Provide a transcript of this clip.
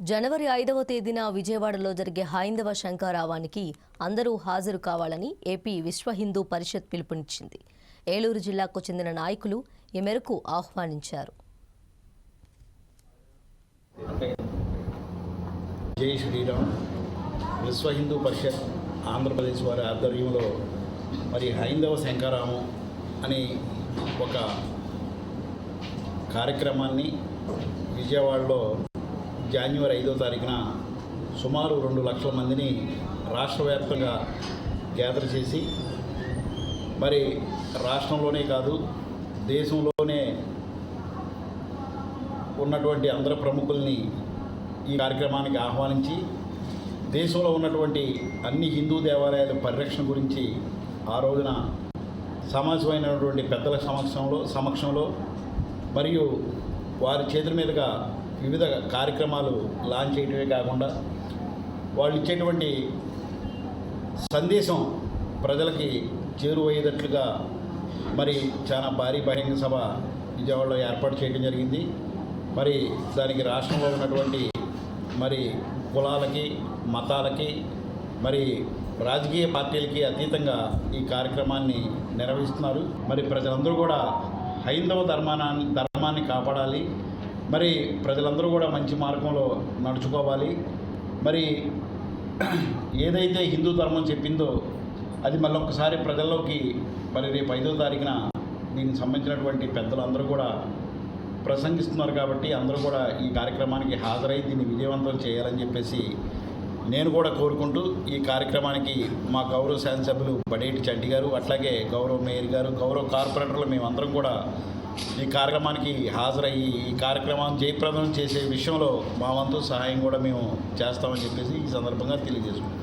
జనవరి 5వ తేదీన విజయవాడలో జరిగే హైందవ శంఖారావానికి అందరూ హాజరు కావాలని ఏపీ విశ్వ హిందూ పరిషత్ పిలుపునిచ్చింది. ఏలూరు జిల్లాకు చెందిన నాయకులు ఈ మేరకు ఆహ్వానించారు. జై శ్రీరామ్. విశ్వ హిందూ పరిషత్ ఆంధ్రప్రదేశ్ వారి ఆధ్వర్యంలో మరి హైందవ శంఖారావం అనే ఒక కార్యక్రమాన్ని విజయవాడలో జనవరి 5వ తారీఖున సుమారు 2 లక్షల మందిని రాష్ట్ర వ్యాప్తంగా గ్యాదర్ చేసి మరి రాష్ట్రంలోనే కాదు దేశంలోనే ఉన్నటువంటి అందరు ప్రముఖుల్ని ఈ కార్యక్రమానికి ఆహ్వానించి దేశంలో ఉన్నటువంటి అన్ని హిందూ దేవాలయాల పరిరక్షణ గురించి ఆ రోజున సమాజమైనటువంటి పెద్దల సమక్షంలో మరియు వారి చేతుల మీదుగా వివిధ కార్యక్రమాలు లాంచ్ చేయడమే కాకుండా వాళ్ళు ఇచ్చేటువంటి సందేశం ప్రజలకి చేరువయ్యేటట్లుగా మరి చాలా భారీ బహిరంగ సభ విజయవాడలో ఏర్పాటు చేయడం జరిగింది. మరి దానికి రాష్ట్రంలో ఉన్నటువంటి మరి కులాలకి మతాలకి మరి రాజకీయ పార్టీలకి అతీతంగా ఈ కార్యక్రమాన్ని నిర్వహిస్తున్నారు. మరి ప్రజలందరూ కూడా హైందవ ధర్మాన్ని కాపాడాలి, మరి ప్రజలందరూ కూడా మంచి మార్గంలో నడుచుకోవాలి. మరి ఏదైతే హిందూ ధర్మం చెప్పిందో అది మళ్ళొక్కసారి ప్రజల్లోకి మరి రేపు 5వ తారీఖున దీనికి సంబంధించినటువంటి పెద్దలు అందరూ కూడా ప్రసంగిస్తున్నారు. కాబట్టి అందరూ కూడా ఈ కార్యక్రమానికి హాజరై దీన్ని విజయవంతం చేయాలని చెప్పేసి నేను కూడా కోరుకుంటూ ఈ కార్యక్రమానికి మా గౌరవ శాసనసభ్యులు బడేటి చంటి గారు, అట్లాగే గౌరవ మేయర్ గారు, గౌరవ కార్పొరేటర్లు మేమందరం కూడా ఈ కార్యక్రమానికి హాజరయ్యి ఈ కార్యక్రమాన్ని జయప్రదం చేసే విషయంలో మా వంతు సహాయం కూడా మేము చేస్తామని చెప్పేసి ఈ సందర్భంగా తెలియజేసుకుంటాం.